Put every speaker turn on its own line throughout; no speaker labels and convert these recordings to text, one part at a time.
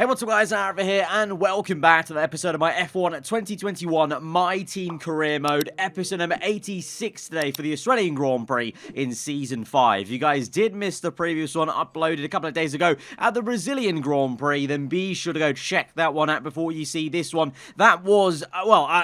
Hey, what's up guys, aarava here, and welcome back to the episode of my F1 2021 My Team Career Mode, episode number 86 today for the Australian Grand Prix in Season 5. If you guys did miss the previous one uploaded a couple of days ago at the Brazilian Grand Prix, then be sure to go check that one out before you see this one. That was,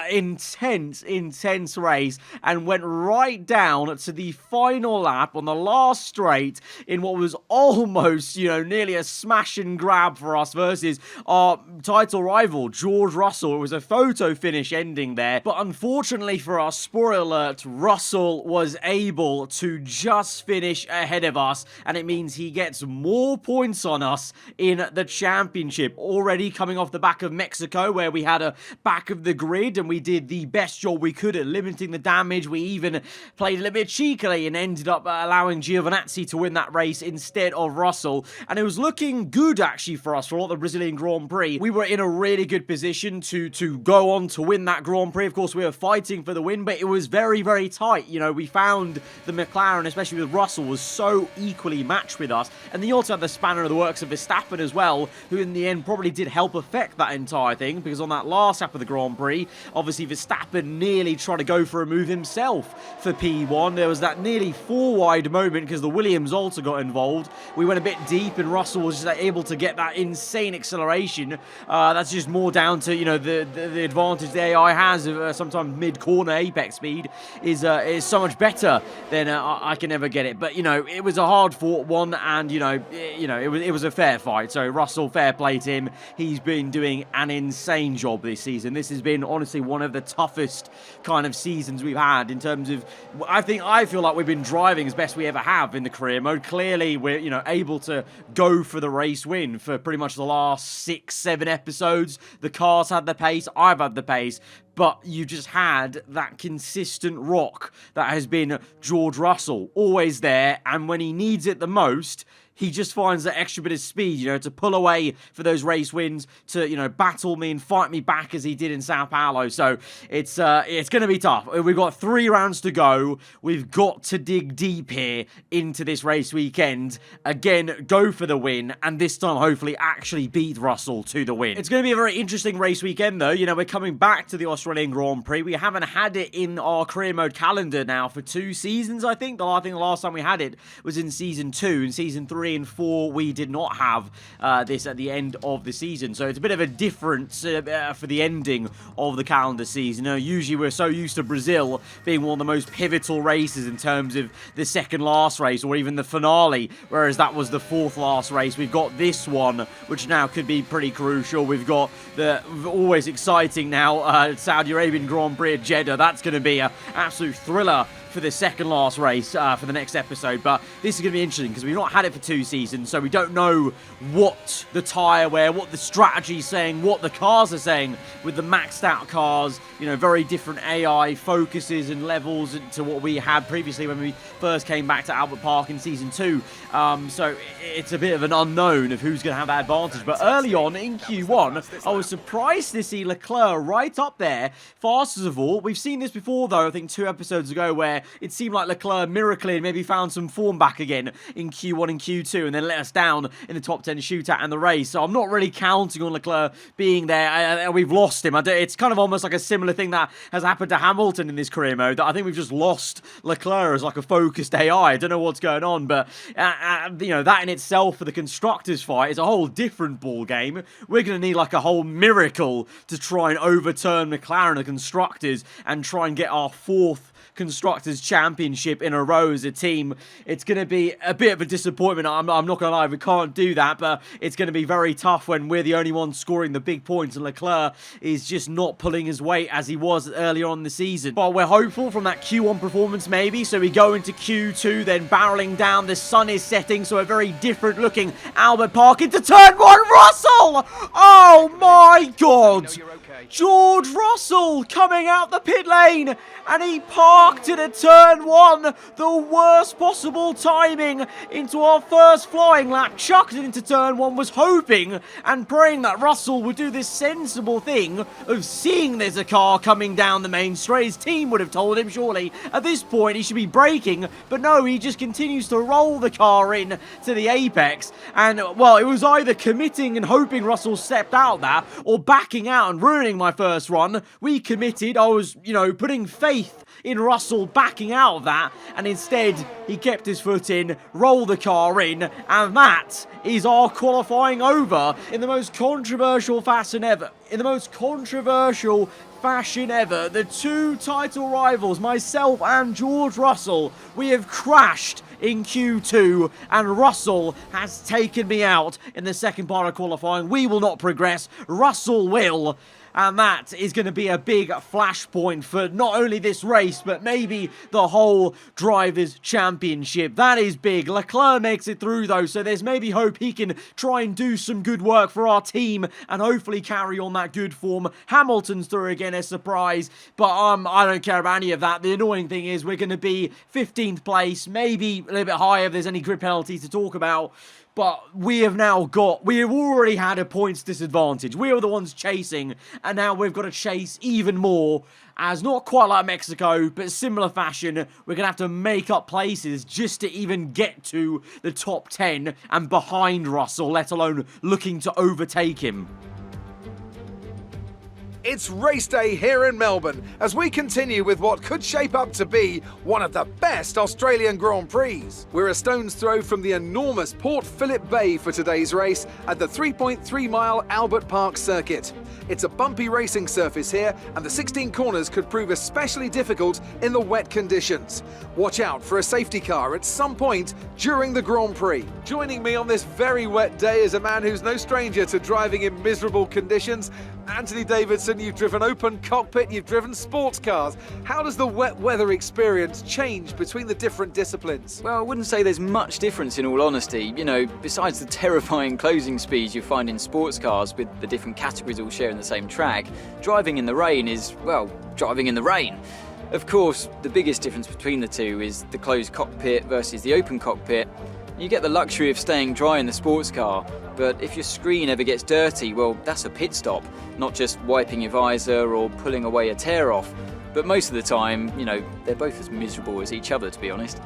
intense race, and went right down to the final lap on the last straight in what was almost, nearly a smash and grab for us versus our title rival, George Russell. It was a photo finish ending there, but unfortunately for us, spoiler alert, Russell was able to just finish ahead of us, and it means he gets more points on us in the championship. Already coming off the back of Mexico, where we had a back of the grid, and we did the best job we could at limiting the damage. We even played a little bit cheekily and ended up allowing Giovinazzi to win that race instead of Russell, and it was looking good actually for us for all the Brazilian Grand Prix. We were in a really good position to go on to win that Grand Prix. Of course, we were fighting for the win, but it was very, very tight. We found the McLaren, especially with Russell, was so equally matched with us, and then you also had the spanner of the works of Verstappen as well, who in the end probably did help affect that entire thing, because on that last lap of the Grand Prix, obviously Verstappen nearly tried to go for a move himself for P1. There was that nearly four-wide moment because the Williams also got involved. We went a bit deep, and Russell was just able to get that insane acceleration. That's just more down to the advantage the AI has of sometimes mid-corner apex speed is so much better than I can ever get it. But it was a hard-fought one, and it was a fair fight. So Russell, fair play to him. He's been doing an insane job this season. This has been honestly one of the toughest kind of seasons we've had in terms of. I feel like we've been driving as best we ever have in the career mode. Clearly, we're able to go for the race win for pretty much the last 6-7 episodes. The cars had the pace, I've had the pace, but you just had that consistent rock that has been George Russell, always there, and when he needs it the most, he just finds that extra bit of speed, to pull away for those race wins, to, battle me and fight me back as he did in Sao Paulo. So it's going to be tough. We've got 3 rounds to go. We've got to dig deep here into this race weekend. Again, go for the win, and this time hopefully actually beat Russell to the win. It's going to be a very interesting race weekend though. We're coming back to the Australian Grand Prix. We haven't had it in our career mode calendar now for 2 seasons, I think. The last time we had it was in Season 2. In Season 3 and 4, we did not have this at the end of the season, so it's a bit of a difference for the ending of the calendar season. Usually we're so used to Brazil being one of the most pivotal races in terms of the second last race or even the finale, whereas that was the 4th last race. We've got this one, which now could be pretty crucial. We've got the always exciting now Saudi Arabian Grand Prix at Jeddah. That's going to be an absolute thriller for the second last race for the next episode. But this is going to be interesting because we've not had it for 2 seasons, so we don't know what the tyre wear, what the strategy is saying, what the cars are saying with the maxed out cars. Very different AI focuses and levels to what we had previously when we first came back to Albert Park in Season 2. So it's a bit of an unknown of who's going to have that advantage. But early on in Q1, I was surprised to see Leclerc right up there, fastest of all. We've seen this before though, I think 2 episodes ago, where it seemed like Leclerc miraculously maybe found some form back again in Q1 and Q2 and then let us down in the top 10 shootout and the race. So I'm not really counting on Leclerc being there. We've lost him. It's kind of almost like a similar thing that has happened to Hamilton in this career mode, that I think we've just lost Leclerc as like a focused AI. I don't know what's going on, but that in itself for the constructors fight is a whole different ball game. We're going to need like a whole miracle to try and overturn McLaren, the constructors, and try and get our 4th Constructors Championship in a row as a team. It's going to be a bit of a disappointment. I'm not going to lie, we can't do that, but it's going to be very tough when we're the only ones scoring the big points and Leclerc is just not pulling his weight as he was earlier on in the season. But we're hopeful from that Q1 performance maybe, so we go into Q2, then barreling down. The sun is setting, so a very different looking Albert Park into turn 1. Russell! Oh my god! Mods. George Russell coming out the pit lane, and he parked it at turn 1. The worst possible timing into our first flying lap. Chucked it into turn 1, was hoping and praying that Russell would do this sensible thing of seeing there's a car coming down the main straight. His team would have told him, surely, at this point he should be braking, but no, he just continues to roll the car in to the apex. And, well, it was either committing and hoping Russell stepped out that, or backing out and ruining my first run. We committed. I was, putting faith in Russell backing out of that, and instead he kept his foot in, rolled the car in, and that is our qualifying over in the most controversial fashion ever. The two title rivals, myself and George Russell, we have crashed in Q2, and Russell has taken me out in the second part of qualifying. We will not progress. Russell will. And that is going to be a big flashpoint for not only this race, but maybe the whole Drivers' Championship. That is big. Leclerc makes it through, though, so there's maybe hope he can try and do some good work for our team and hopefully carry on that good form. Hamilton's through again, a surprise, but I don't care about any of that. The annoying thing is we're going to be 15th place, maybe a little bit higher if there's any grid penalties to talk about. But we have already had a points disadvantage. We are the ones chasing, and now we've got to chase even more. As not quite like Mexico, but similar fashion, we're going to have to make up places just to even get to the top 10 and behind Russell, let alone looking to overtake him.
It's race day here in Melbourne as we continue with what could shape up to be one of the best Australian Grand Prix. We're a stone's throw from the enormous Port Phillip Bay for today's race at the 3.3-mile Albert Park circuit. It's a bumpy racing surface here, and the 16 corners could prove especially difficult in the wet conditions. Watch out for a safety car at some point during the Grand Prix. Joining me on this very wet day is a man who's no stranger to driving in miserable conditions. Anthony Davidson, you've driven open cockpit, you've driven sports cars. How does the wet weather experience change between the different disciplines?
Well, I wouldn't say there's much difference in all honesty. Besides the terrifying closing speeds you find in sports cars with the different categories all sharing the same track, driving in the rain is, well, driving in the rain. Of course, the biggest difference between the two is the closed cockpit versus the open cockpit. You get the luxury of staying dry in the sports car, but if your screen ever gets dirty, well, that's a pit stop, not just wiping your visor or pulling away a tear off. But most of the time, they're both as miserable as each other, to be honest.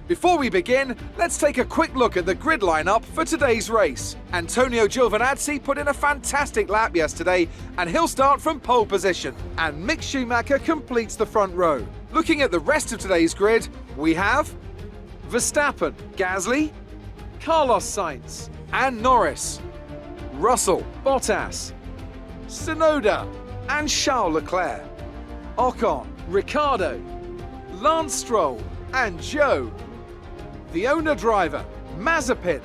Before we begin, let's take a quick look at the grid lineup for today's race. Antonio Giovinazzi put in a fantastic lap yesterday, and he'll start from pole position. And Mick Schumacher completes the front row. Looking at the rest of today's grid, we have Verstappen, Gasly, Carlos Sainz, and Norris, Russell, Bottas, Tsunoda, and Charles Leclerc, Ocon, Ricciardo, Lance Stroll, and Joe, the owner driver, Mazepin,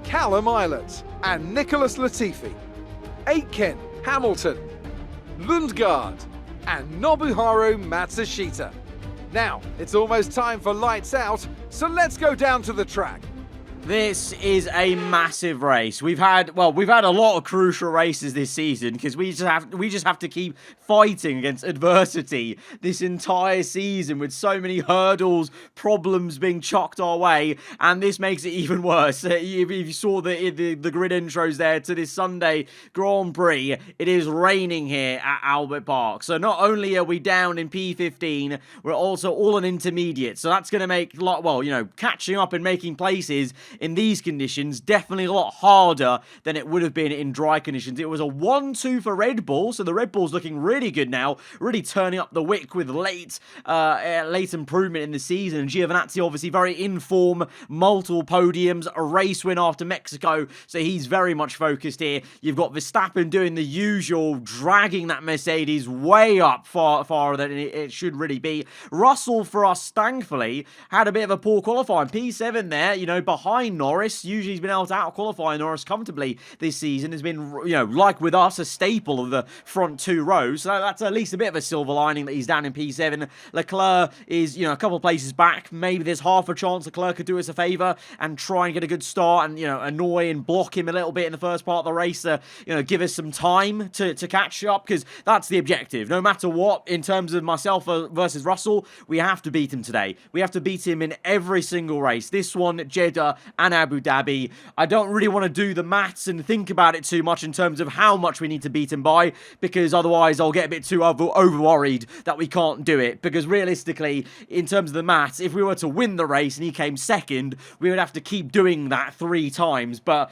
Callum Ilott, and Nicholas Latifi, Aitken, Hamilton, Lundgaard, and Nobuharu Matsushita. Now, it's almost time for lights out, so let's go down to the track.
This is a massive race. We've had a lot of crucial races this season because we just have to keep fighting against adversity this entire season with so many hurdles, problems being chucked our way, and this makes it even worse. If you saw the grid intros there to this Sunday Grand Prix, it is raining here at Albert Park. So not only are we down in P15, we're also all on intermediate. So that's going to make catching up and making places in these conditions definitely a lot harder than it would have been in dry conditions. It was a 1-2 for Red Bull, so the Red Bull's looking really good now, really turning up the wick with late improvement in the season. And Giovinazzi obviously very in form, multiple podiums, a race win after Mexico, so he's very much focused here. You've got Verstappen doing the usual, dragging that Mercedes way up farther than it should really be. Russell, for us, thankfully, had a bit of a poor qualifying. P7 there, behind behind Norris. Usually he's been able to out-qualify Norris comfortably this season. Has been, like with us, a staple of the front 2 rows. So that's at least a bit of a silver lining that he's down in P7. Leclerc is, a couple of places back. Maybe there's half a chance Leclerc could do us a favour and try and get a good start and, annoy and block him a little bit in the first part of the race to, give us some time to catch up, because that's the objective. No matter what, in terms of myself versus Russell, we have to beat him today. We have to beat him in every single race. This one, Jeddah and Abu Dhabi. I don't really want to do the maths and think about it too much in terms of how much we need to beat him by, because otherwise I'll get a bit too over worried that we can't do it. Because realistically, in terms of the maths, if we were to win the race and he came second, we would have to keep doing that 3 times. But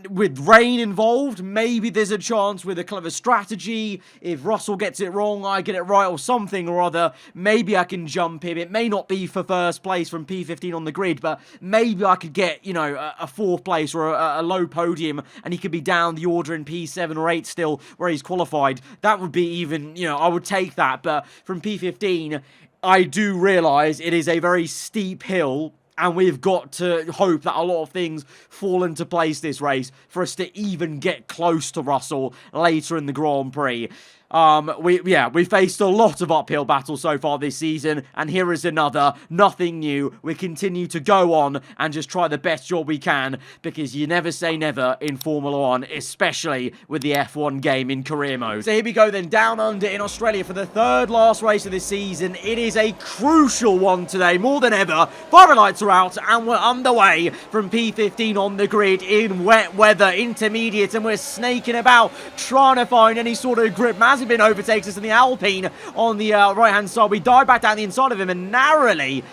with rain involved, maybe there's a chance with a clever strategy. If Russell gets it wrong, I get it right, or something or other, maybe I can jump him. It may not be for first place from P15 on the grid, but maybe I could get, a 4th place or a low podium, and he could be down the order in P7 or 8 still, where he's qualified. That would be even, I would take that. But from P15, I do realise it is a very steep hill, and we've got to hope that a lot of things fall into place this race for us to even get close to Russell later in the Grand Prix. We faced a lot of uphill battles so far this season, and here is another. Nothing new. We continue to go on and just try the best job we can, because you never say never in Formula 1, especially with the F1 game in career mode. So here we go then, down under in Australia for the 3rd last race of this season. It is a crucial one today, more than ever. Fire lights are out, and we're underway from P15 on the grid in wet weather, intermediate, and we're snaking about, trying to find any sort of grip. Mazepin overtakes us in the Alpine on the right-hand side. We dive back down the inside of him and narrowly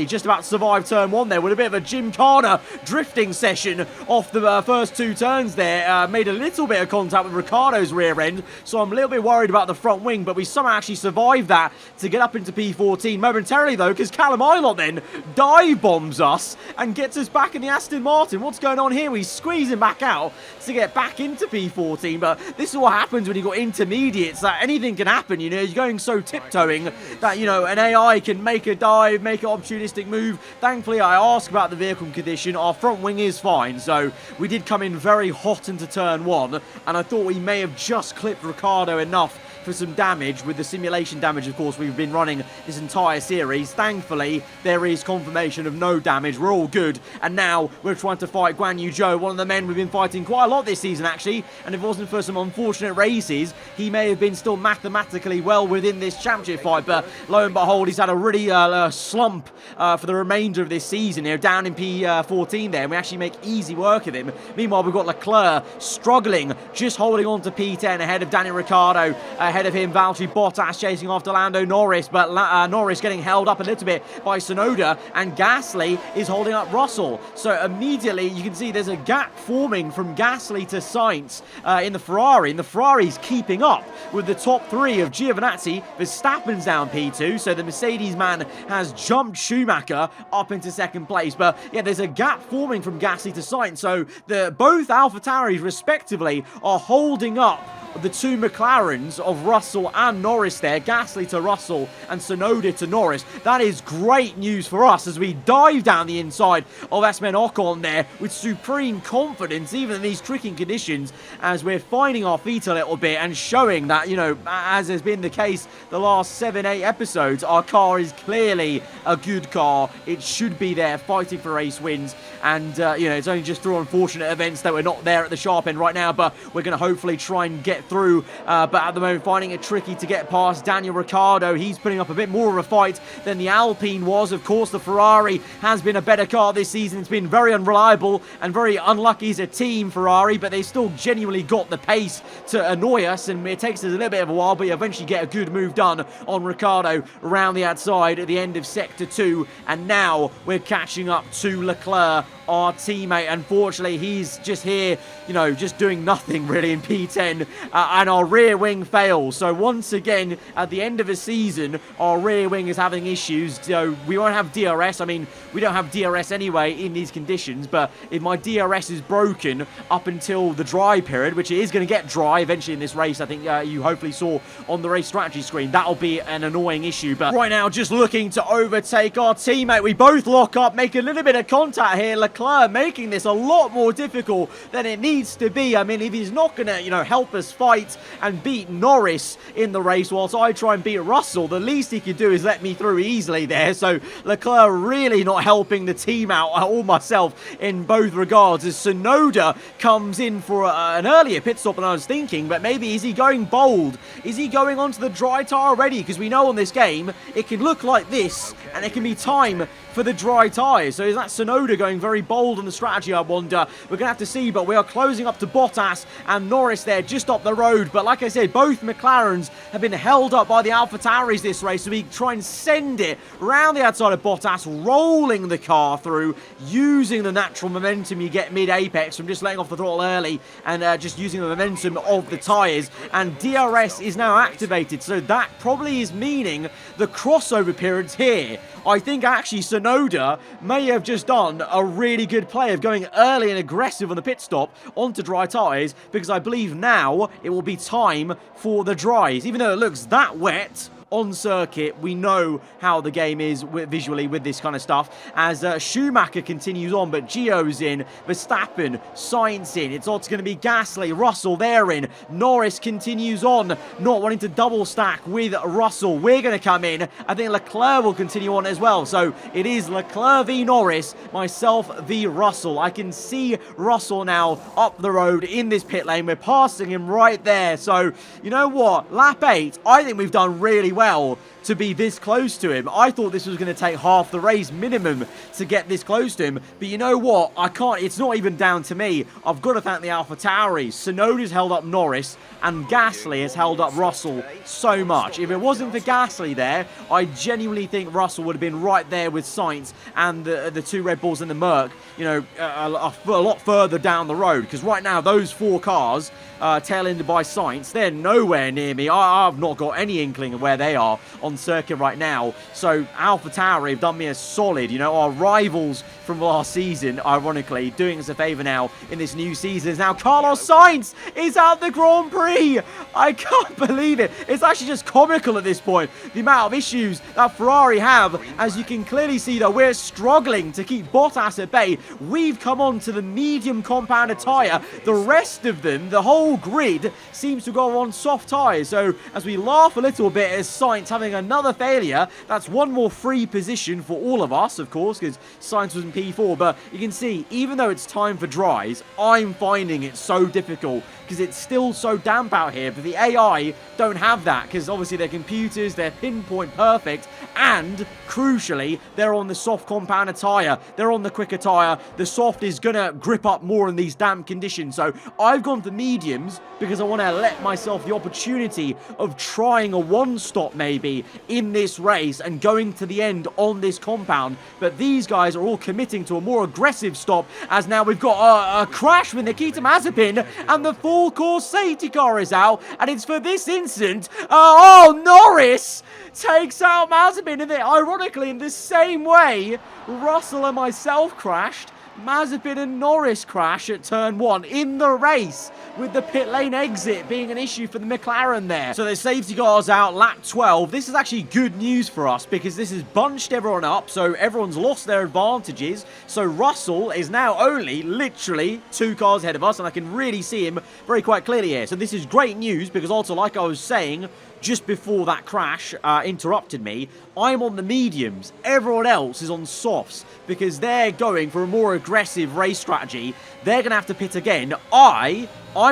just about survived turn 1 there with a bit of a gymkhana drifting session off the first 2 turns there. Made a little bit of contact with Ricciardo's rear end, so I'm a little bit worried about the front wing, but we somehow actually survived that to get up into P14 momentarily though, because Callum Ilott then dive bombs us and gets us back in the Aston Martin. What's going on here? We squeeze him back out to get back into P14, but this is what happens when you got intermediates, that anything can happen. You're going so tiptoeing that, an AI can make a dive, make an opportunistic move. Thankfully, I asked about the vehicle condition. Our front wing is fine, so we did come in very hot into turn 1, and I thought we may have just clipped Ricciardo enough for some damage. With the simulation damage, of course, we've been running this entire series. Thankfully, there is confirmation of no damage. We're all good. And now we're trying to fight Guan Yu Zhou, one of the men we've been fighting quite a lot this season, actually. And if it wasn't for some unfortunate races, he may have been still mathematically well within this championship fight. But lo and behold, he's had a really slump for the remainder of this season here, down in P14 there. And we actually make easy work of him. Meanwhile, we've got Leclerc struggling, just holding on to P10 ahead of Daniel Ricciardo. Ahead of him, Valtteri Bottas chasing after Lando Norris, but Norris getting held up a little bit by Tsunoda, and Gasly is holding up Russell. So immediately you can see there's a gap forming from Gasly to Sainz in the Ferrari, and the Ferrari's keeping up with the top 3 of Giovinazzi. Verstappen's down P2, so the Mercedes man has jumped Schumacher up into 2nd place. But yeah, there's a gap forming from Gasly to Sainz, so both AlphaTauris respectively are holding up the 2 McLarens of Russell and Norris there. Gasly to Russell and Tsunoda to Norris. That is great news for us as we dive down the inside of Esteban Ocon there with supreme confidence, even in these tricky conditions, as we're finding our feet a little bit and showing that, as has been the case the last 7-8 episodes, our car is clearly a good car. It should be there fighting for race wins, and it's only just through unfortunate events that we're not there at the sharp end right now, but we're going to hopefully try and get through, but at the moment finding it tricky to get past Daniel Ricciardo. He's putting up a bit more of a fight than the Alpine was. Of course, the Ferrari has been a better car this season. It's been very unreliable and very unlucky as a team, Ferrari, but they still genuinely got the pace to annoy us, and it takes us a little bit of a while, but you eventually get a good move done on Ricciardo around the outside at the end of Sector 2, and now we're catching up to Leclerc, our teammate. Unfortunately, he's just here, just doing nothing really in P10, and our rear wing fails. So once again, at the end of a season, our rear wing is having issues. We won't have DRS. I mean, we don't have DRS anyway in these conditions, but if my DRS is broken up until the dry period, which it is going to get dry eventually in this race, I think you hopefully saw on the race strategy screen, that'll be an annoying issue. But right now, just looking to overtake our teammate. We both lock up, make a little bit of contact here. Leclerc Leclerc making this a lot more difficult than it needs to be. I mean, if he's not going to, help us fight and beat Norris in the race whilst I try and beat Russell, the least he could do is let me through easily there. So Leclerc really not helping the team out or myself in both regards, as Tsunoda comes in for an earlier pit stop than I was thinking. But maybe, is he going bold? Is he going onto the dry tyre already? Because we know on this game it can look like this and it can be time for the dry tyres. So is that Tsunoda going very bold on the strategy, I wonder? We're going to have to see, but we are closing up to Bottas and Norris there just up the road. But like I said, both McLarens have been held up by the AlphaTauris this race, so we try and send it round the outside of Bottas, rolling the car through, using the natural momentum you get mid-apex from just letting off the throttle early and just using the momentum of the tyres. And DRS is now activated, so that probably is meaning the crossover period's here. I think actually Tsunoda may have just done a really good play of going early and aggressive on the pit stop onto dry tyres, because I believe now it will be time for the dries. Even though it looks that wet on circuit, we know how the game is visually with this kind of stuff, as Schumacher continues on, but Gio's in, Verstappen, Sainz in, it's going to be Gasly, Russell there in, Norris continues on, not wanting to double stack with Russell. We're going to come in, I think Leclerc will continue on as well, so it is Leclerc v Norris, myself v Russell. I can see Russell now up the road in this pit lane, we're passing him right there, so you know what, lap 8, I think we've done really well to be this close to him. I thought this was going to take half the race minimum to get this close to him, but you know what, I can't, it's not even down to me. I've got to thank the AlphaTauris. Tsunoda's held up Norris and Gasly has held up Russell so much. If it wasn't for Gasly there, I genuinely think Russell would have been right there with Sainz and the two Red Bulls and the Merc, a lot further down the road, because right now those four cars tail-ended by Sainz, they're nowhere near me. I've not got any inkling of where they are on circuit right now. So AlphaTauri have done me a solid. Our rivals from last season, ironically, doing us a favour now in this new season. Now Carlos Sainz is at the Grand Prix. I can't believe it. It's actually just comical at this point, the amount of issues that Ferrari have. As you can clearly see, that we're struggling to keep Bottas at bay. We've come on to the medium compounded tyre. The rest of them, the whole grid, seems to go on soft tyres. So as we laugh a little bit as Sainz having another failure, that's one more free position for all of us, of course, because Sainz was in P4. But you can see, even though it's time for dries, I'm finding it so difficult because it's still so damp out here. But the AI don't have that, because obviously their computers, they're pinpoint perfect, and crucially, they're on the soft compounded tyre. They're on the quicker tyre. The soft is going to grip up more in these damp conditions. So I've gone for mediums because I want to let myself the opportunity of trying a one-stop maybe in this race and going to the end on this compound. But these guys are all committing to a more aggressive stop, as now we've got a crash with Nikita Mazepin and the full course safety car is out, and it's for this incident. Norris takes out Mazepin, and ironically in the same way Russell and myself crashed, Mazepin and Norris crash at turn 1 in the race, with the pit lane exit being an issue for the McLaren there. So the safety cars out, lap 12. This is actually good news for us because this has bunched everyone up, so everyone's lost their advantages. So Russell is now only literally 2 cars ahead of us, and I can really see him very quite clearly here. So this is great news because also, like I was saying just before that crash interrupted me, I'm on the mediums. Everyone else is on softs because they're going for a more aggressive race strategy. They're going to have to pit again. I'm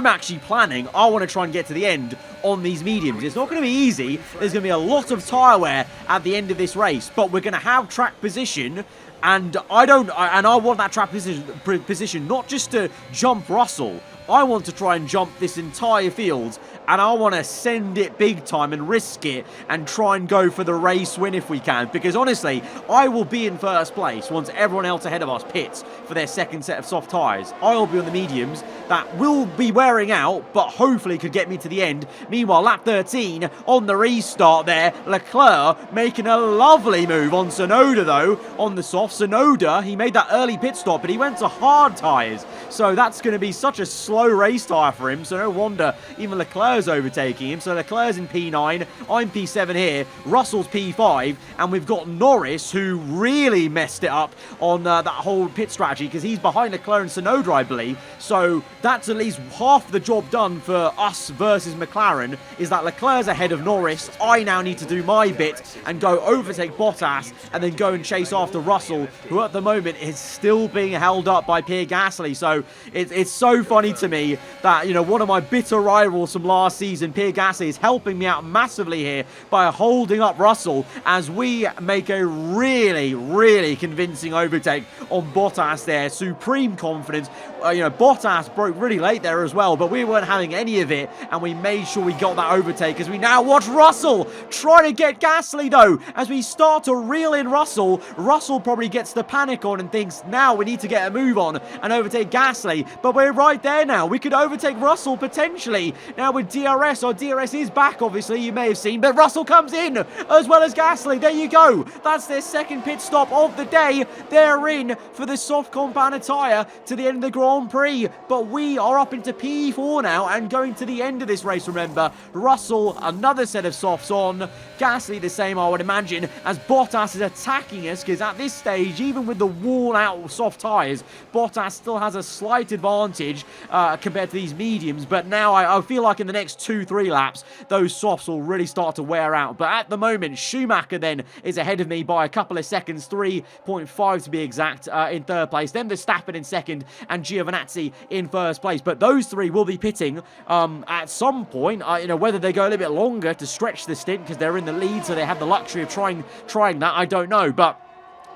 actually planning, I want to try and get to the end on these mediums. It's not going to be easy. There's going to be a lot of tyre wear at the end of this race, but we're going to have track position. And I want that track position not just to jump Russell. I want to try and jump this entire field, and I want to send it big time and risk it and try and go for the race win if we can, because honestly, I will be in first place once everyone else ahead of us pits for their second set of soft tyres. I will be on the mediums that will be wearing out, but hopefully could get me to the end. Meanwhile, lap 13 on the restart there, Leclerc making a lovely move on Tsunoda though, on the soft. Tsunoda, he made that early pit stop, but he went to hard tyres, so that's going to be such a slow race tyre for him, so no wonder even Leclerc Leclerc's overtaking him. So Leclerc's in P9, I'm P7 here, Russell's P5, and we've got Norris, who really messed it up on that whole pit strategy, because he's behind Leclerc and Tsunoda, I believe. So that's at least half the job done for us versus McLaren, is that Leclerc's ahead of Norris. I now need to do my bit and go overtake Bottas, and then go and chase after Russell, who at the moment is still being held up by Pierre Gasly. So it's so funny to me that, you know, one of my bitter rivals from last season, Pierre Gasly, is helping me out massively here by holding up Russell as we make a really convincing overtake on Bottas there. Supreme confidence. You know, Bottas broke really late there as well, but we weren't having any of it, and we made sure we got that overtake as we now watch Russell try to get Gasly, though. As we start to reel in Russell, Russell probably gets the panic on and thinks, now we need to get a move on and overtake Gasly, but we're right there now. We could overtake Russell potentially. Now with DRS, or DRS is back, obviously, you may have seen, but Russell comes in as well as Gasly. There you go. That's their second pit stop of the day. They're in for the soft compound tyre to the end of the Grand Prix, but we are up into P4 now and going to the end of this race. Remember, Russell, another set of softs on, Gasly the same, I would imagine, as Bottas is attacking us, because at this stage, even with the worn-out soft tyres, Bottas still has a slight advantage compared to these mediums, but now I feel like in the next 2-3 laps, those softs will really start to wear out. But at the moment, Schumacher then is ahead of me by a couple of seconds, 3.5 to be exact, in third place, then Verstappen in second, and Giovinazzi in first place. But those three will be pitting at some point. You know, whether they go a little bit longer to stretch the stint because they're in the lead, so they have the luxury of trying that, I don't know. But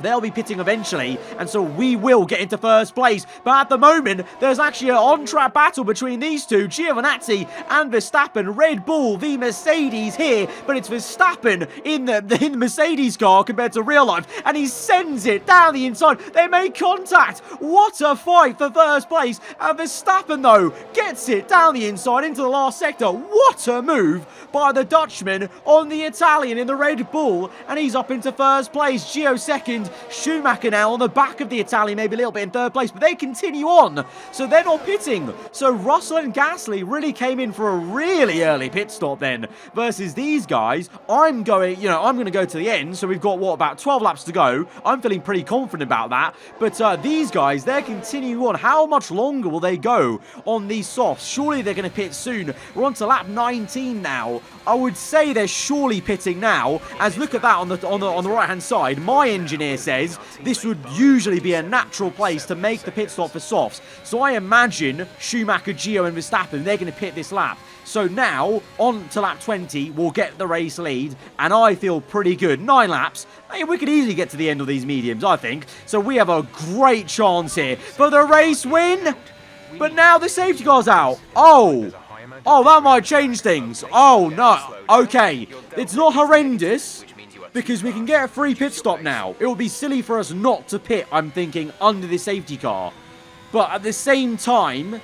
they'll be pitting eventually, and so we will get into first place. But at the moment, there's actually an on-track battle between these two, Giovinazzi and Verstappen. Red Bull v Mercedes here, but it's Verstappen in the Mercedes car compared to real life, and he sends it down the inside. They make contact. What a fight for first place. And Verstappen, though, gets it down the inside into the last sector. What a move by the Dutchman on the Italian in the Red Bull, and he's up into first place. Gio second, Schumacher now on the back of the Italian, maybe a little bit in third place, but they continue on, so they're not pitting. So Russell and Gasly really came in for a really early pit stop then, versus these guys. I'm going to go to the end, so we've got, what, about 12 laps to go. I'm feeling pretty confident about that, but these guys, they're continuing on. How much longer will they go on these softs? Surely they're going to pit soon. We're on to lap 19 now. I would say they're surely pitting now, as look at that on the right hand side. My engineer says this would usually be a natural place to make the pit stop for softs. So I imagine Schumacher, Gio and Verstappen, they're going to pit this lap. So now, on to lap 20, we'll get the race lead, and I feel pretty good. 9 laps, we could easily get to the end of these mediums, I think. So we have a great chance here for the race win. But now the safety car's out. Oh, that might change things. Oh, no. Okay, it's not horrendous, because we can get a free pit stop now. It would be silly for us not to pit, I'm thinking, under the safety car. But at the same time,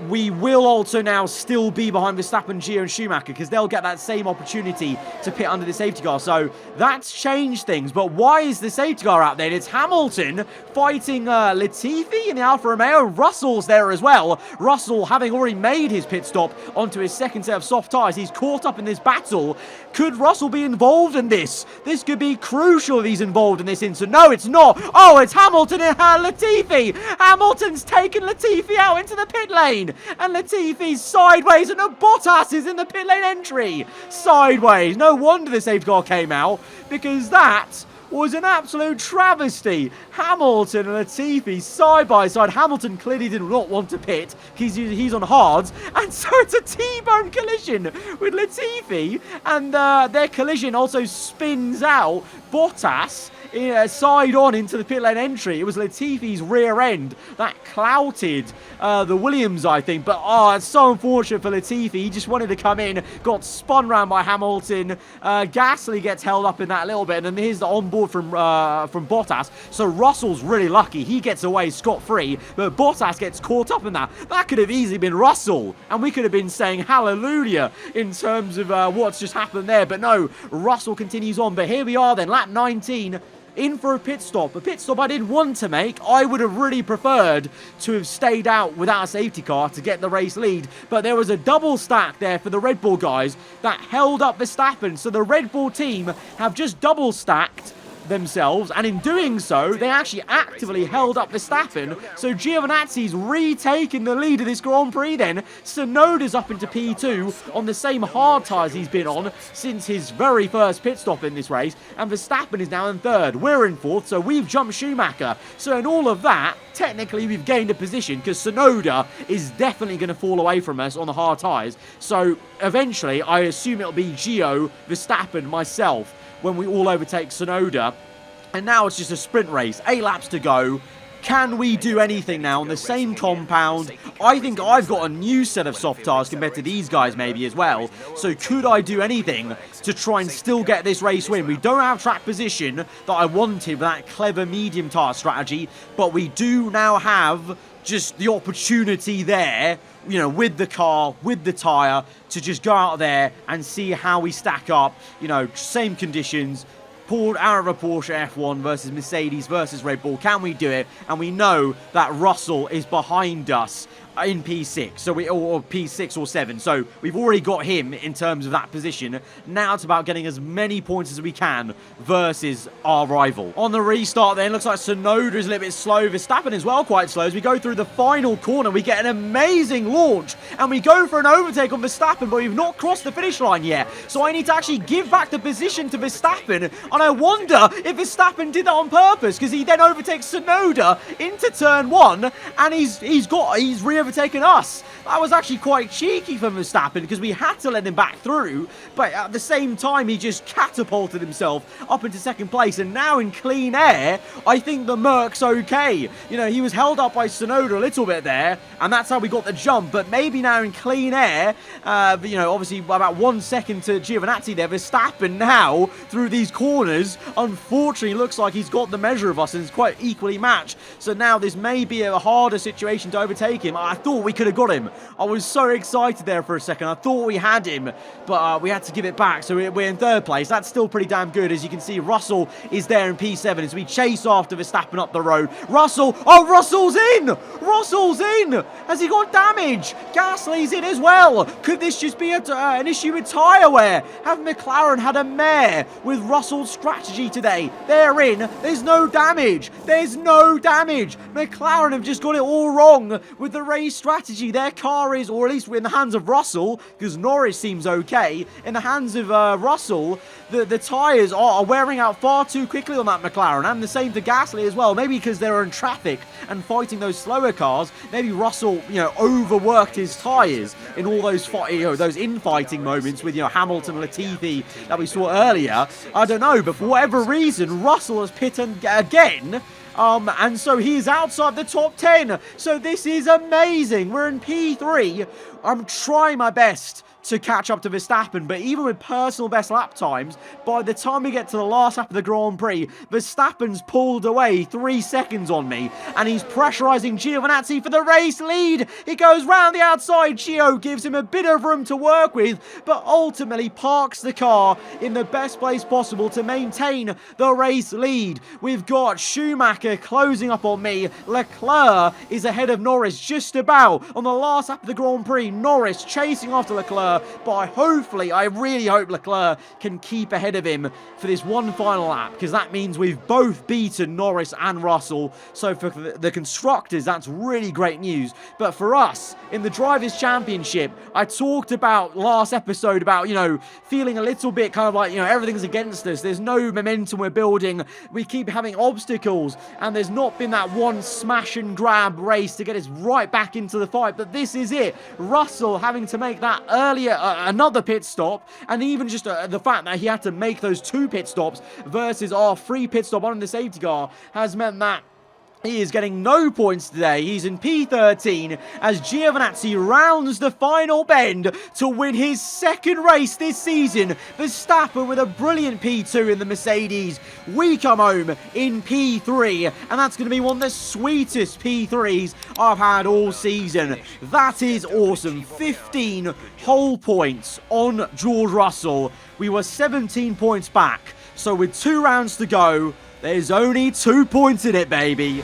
we will also now still be behind Verstappen, Gio and Schumacher, because they'll get that same opportunity to pit under the safety car. So that's changed things. But why is the safety car out there? And it's Hamilton fighting Latifi in the Alfa Romeo. Russell's there as well. Russell, having already made his pit stop onto his second set of soft tyres, he's caught up in this battle. Could Russell be involved in this? This could be crucial if he's involved in this incident. No, it's not. Oh, it's Hamilton and Latifi. Hamilton's taken Latifi out into the pit lane. And Latifi's sideways, and Bottas is in the pit lane entry. Sideways. No wonder the safety car came out, because that was an absolute travesty. Hamilton and Latifi side by side. Hamilton clearly did not want to pit. He's on hards, and so it's a T-bone collision with Latifi, and their collision also spins out Bottas side on into the pit lane entry. It was Latifi's rear end that clouted the Williams, I think. But it's so unfortunate for Latifi. He just wanted to come in, got spun round by Hamilton. Gasly gets held up in that a little bit, and then here's the onboard from Bottas. So Russell's really lucky. He gets away scot-free, but Bottas gets caught up in that. That could have easily been Russell, and we could have been saying hallelujah in terms of what's just happened there. But no, Russell continues on. But here we are then, lap 19. in for a pit stop I didn't want to make. I would have really preferred to have stayed out without a safety car to get the race lead, but there was a double stack there for the Red Bull guys that held up Verstappen, so the Red Bull team have just double stacked themselves, and in doing so they actually actively held up Verstappen, so Giovinazzi's retaken the lead of this Grand Prix. Then Tsunoda's up into P2 on the same hard tyres he's been on since his very first pit stop in this race, and Verstappen is now in third. We're in fourth, so we've jumped Schumacher. So in all of that, technically we've gained a position because Tsunoda is definitely going to fall away from us on the hard tyres. So eventually I assume it'll be Gio, Verstappen, myself when we all overtake Tsunoda. And now it's just a sprint race, 8 laps to go. Can we do anything now on the same compound? I think I've got a new set of soft tyres compared to these guys maybe as well. So could I do anything to try and still get this race win? We don't have track position that I wanted with that clever medium tyre strategy, but we do now have just the opportunity there, you know, with the car, with the tyre, to just go out there and see how we stack up. You know, same conditions, aarava Porsche F1 versus Mercedes versus Red Bull. Can we do it? And we know that Russell is behind us in P6, so or P6 or 7, so we've already got him in terms of that position. Now it's about getting as many points as we can versus our rival. On the restart then, looks like Tsunoda is a little bit slow, Verstappen as well quite slow. As we go through the final corner, we get an amazing launch, and we go for an overtake on Verstappen, but we've not crossed the finish line yet, so I need to actually give back the position to Verstappen, and I wonder if Verstappen did that on purpose, because he then overtakes Tsunoda into turn 1, and he's overtaken us. That was actually quite cheeky from Verstappen, because we had to let him back through, but at the same time he just catapulted himself up into second place. And now in clean air, I think the Merc's okay. You know, he was held up by Tsunoda a little bit there, and that's how we got the jump. But maybe now in clean air, you know, obviously about 1 second to Giovinazzi there, Verstappen now through these corners unfortunately looks like he's got the measure of us and it's quite equally matched. So now this may be a harder situation to overtake him. I thought we could have got him. I was so excited there for a second. I thought we had him, but we had to give it back. So we're in third place. That's still pretty damn good. As you can see, Russell is there in P7 as we chase after Verstappen up the road. Russell, oh, Russell's in! Russell's in! Has he got damage? Gasly's in as well. Could this just be an issue with tyre wear? Have McLaren had a mare with Russell's strategy today? They're in. There's no damage. There's no damage. McLaren have just got it all wrong with the race strategy. Their car is, or at least in the hands of Russell, because Norris seems okay, in the hands of Russell, the tyres are wearing out far too quickly on that McLaren, and the same for Gasly as well. Maybe because they're in traffic and fighting those slower cars, maybe Russell, you know, overworked his tyres in all those those infighting moments with, you know, Hamilton, Latifi that we saw earlier. I don't know, but for whatever reason, Russell has pitted again. And so he's outside the top 10. So this is amazing. We're in P3. I'm trying my best to catch up to Verstappen, but even with personal best lap times, by the time we get to the last lap of the Grand Prix, Verstappen's pulled away 3 seconds on me, and he's pressurising Giovinazzi for the race lead. He goes round the outside. Gio gives him a bit of room to work with, but ultimately parks the car in the best place possible to maintain the race lead. We've got Schumacher closing up on me. Leclerc is ahead of Norris just about on the last lap of the Grand Prix. Norris chasing after Leclerc, but I really hope Leclerc can keep ahead of him for this one final lap, because that means we've both beaten Norris and Russell. So for the constructors, that's really great news. But for us, in the Drivers' Championship, I talked about last episode about, you know, feeling a little bit kind of like, you know, everything's against us. There's no momentum we're building. We keep having obstacles, and there's not been that one smash and grab race to get us right back into the fight. But this is it. Russell having to make that earlier another pit stop, and even just the fact that he had to make those 2 pit stops versus our 3 pit stop on the safety car has meant that he is getting no points today. He's in P13 as Giovinazzi rounds the final bend to win his 2nd race this season. Verstappen with a brilliant P2 in the Mercedes. We come home in P3, and that's going to be one of the sweetest P3s I've had all season. That is awesome. 15 whole points on George Russell. We were 17 points back, so with 2 rounds to go, There's only 2 points in it, baby.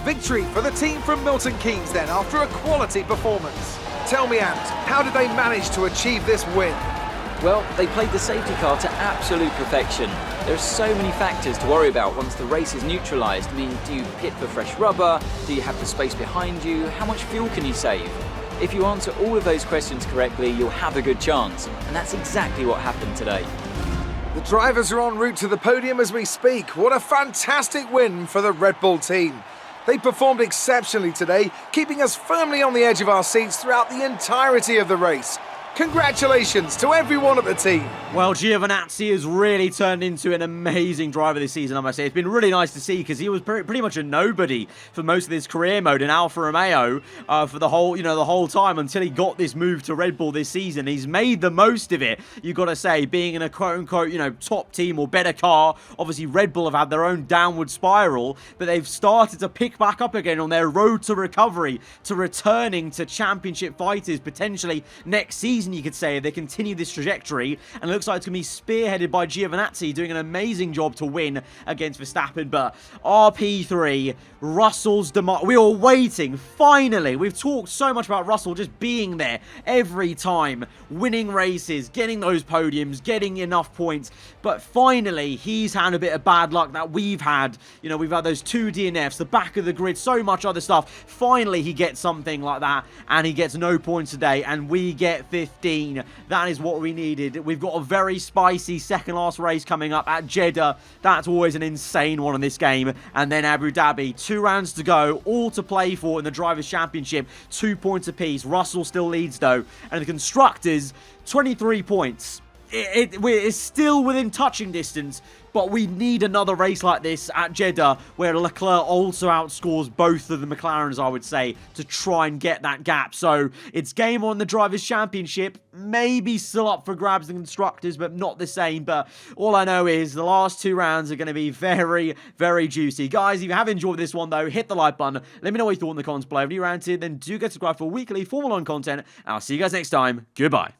Victory for the team from Milton Keynes then, after a quality performance. Tell me, Ant, how did they manage to achieve this win?
Well, they played the safety car to absolute perfection. There are so many factors to worry about once the race is neutralised. I mean, do you pit for fresh rubber? Do you have the space behind you? How much fuel can you save? If you answer all of those questions correctly, you'll have a good chance. And that's exactly what happened today.
The drivers are en route to the podium as we speak. What a fantastic win for the Red Bull team. They performed exceptionally today, keeping us firmly on the edge of our seats throughout the entirety of the race. Congratulations to everyone at the team.
Well, Giovinazzi has really turned into an amazing driver this season, I must say. It's been really nice to see because he was pretty much a nobody for most of his career mode in Alfa Romeo for the whole time until he got this move to Red Bull this season. He's made the most of it, you've got to say, being in a quote-unquote, top team or better car. Obviously, Red Bull have had their own downward spiral, but they've started to pick back up again on their road to recovery, to returning to championship fighters potentially next season, you could say, if they continue this trajectory. And it looks like it's going to be spearheaded by Giovinazzi, doing an amazing job to win against Verstappen. But RP3, Russell's demise. We were waiting, finally. We've talked so much about Russell just being there every time, winning races, getting those podiums, getting enough points. But finally, he's had a bit of bad luck that we've had. We've had those 2 DNFs, the back of the grid, so much other stuff. Finally, he gets something like that, and he gets no points today, and we get 15. That is what we needed. We've got a very spicy second last race coming up at Jeddah. That's always an insane one in this game. And then Abu Dhabi, 2 rounds to go, all to play for in the Drivers' Championship. 2 points apiece. Russell still leads though. And the Constructors, 23 points. It's still within touching distance, but we need another race like this at Jeddah where Leclerc also outscores both of the McLarens, I would say, to try and get that gap. So it's game on the Drivers' Championship, maybe still up for grabs in Constructors, but not the same. But all I know is the last 2 rounds are going to be very, very juicy. Guys, if you have enjoyed this one though, hit the like button. Let me know what you thought in the comments below. If you're around here, then do get subscribed for weekly Formula 1 content. I'll see you guys next time. Goodbye.